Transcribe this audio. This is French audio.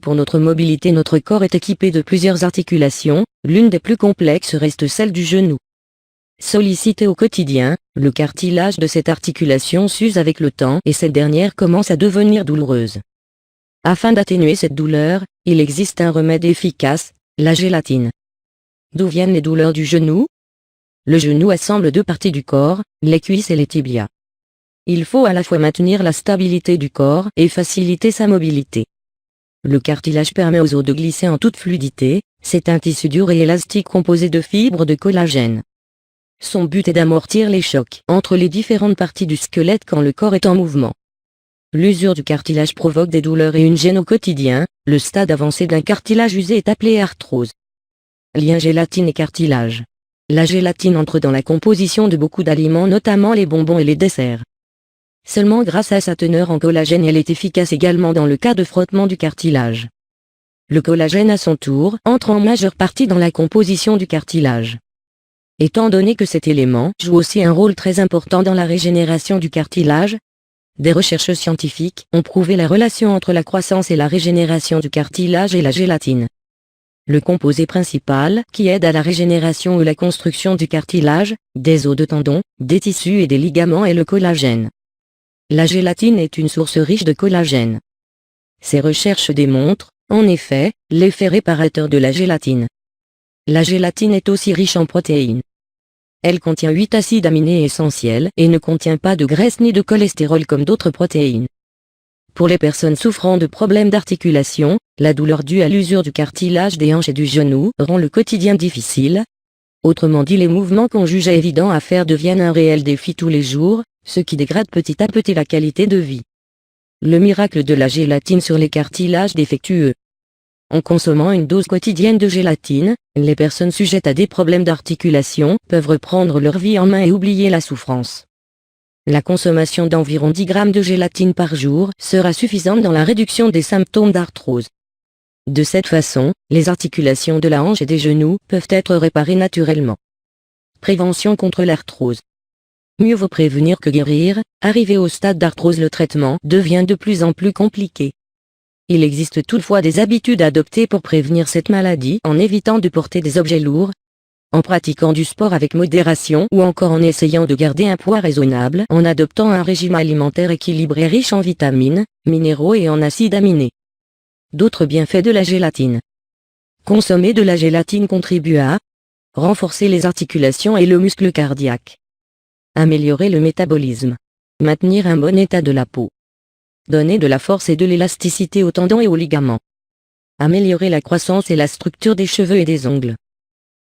Pour notre mobilité, notre corps est équipé de plusieurs articulations, l'une des plus complexes reste celle du genou. Sollicité au quotidien, le cartilage de cette articulation s'use avec le temps et cette dernière commence à devenir douloureuse. Afin d'atténuer cette douleur, il existe un remède efficace, la gélatine. D'où viennent les douleurs du genou? Le genou assemble deux parties du corps, les cuisses et les tibias. Il faut à la fois maintenir la stabilité du corps et faciliter sa mobilité. Le cartilage permet aux os de glisser en toute fluidité, c'est un tissu dur et élastique composé de fibres de collagène. Son but est d'amortir les chocs entre les différentes parties du squelette quand le corps est en mouvement. L'usure du cartilage provoque des douleurs et une gêne au quotidien, le stade avancé d'un cartilage usé est appelé arthrose. Lien gélatine et cartilage. La gélatine entre dans la composition de beaucoup d'aliments, notamment les bonbons et les desserts. Seulement grâce à sa teneur en collagène, elle est efficace également dans le cas de frottement du cartilage. Le collagène à son tour entre en majeure partie dans la composition du cartilage. Étant donné que cet élément joue aussi un rôle très important dans la régénération du cartilage, des recherches scientifiques ont prouvé la relation entre la croissance et la régénération du cartilage et la gélatine. Le composé principal qui aide à la régénération ou la construction du cartilage, des os de tendons, des tissus et des ligaments est le collagène. La gélatine est une source riche de collagène. Ces recherches démontrent, en effet, l'effet réparateur de la gélatine. La gélatine est aussi riche en protéines. Elle contient 8 acides aminés essentiels et ne contient pas de graisse ni de cholestérol comme d'autres protéines. Pour les personnes souffrant de problèmes d'articulation, la douleur due à l'usure du cartilage des hanches et du genou rend le quotidien difficile. Autrement dit, les mouvements qu'on jugeait évidents à faire deviennent un réel défi tous les jours, ce qui dégrade petit à petit la qualité de vie. Le miracle de la gélatine sur les cartilages défectueux. En consommant une dose quotidienne de gélatine, les personnes sujettes à des problèmes d'articulation peuvent reprendre leur vie en main et oublier la souffrance. La consommation d'environ 10 grammes de gélatine par jour sera suffisante dans la réduction des symptômes d'arthrose. De cette façon, les articulations de la hanche et des genoux peuvent être réparées naturellement. Prévention contre l'arthrose. Mieux vaut prévenir que guérir. Arrivé au stade d'arthrose, le traitement devient de plus en plus compliqué. Il existe toutefois des habitudes à adopter pour prévenir cette maladie en évitant de porter des objets lourds, en pratiquant du sport avec modération ou encore en essayant de garder un poids raisonnable en adoptant un régime alimentaire équilibré riche en vitamines, minéraux et en acides aminés. D'autres bienfaits de la gélatine. Consommer de la gélatine contribue à renforcer les articulations et le muscle cardiaque, améliorer le métabolisme, maintenir un bon état de la peau, donner de la force et de l'élasticité aux tendons et aux ligaments, améliorer la croissance et la structure des cheveux et des ongles.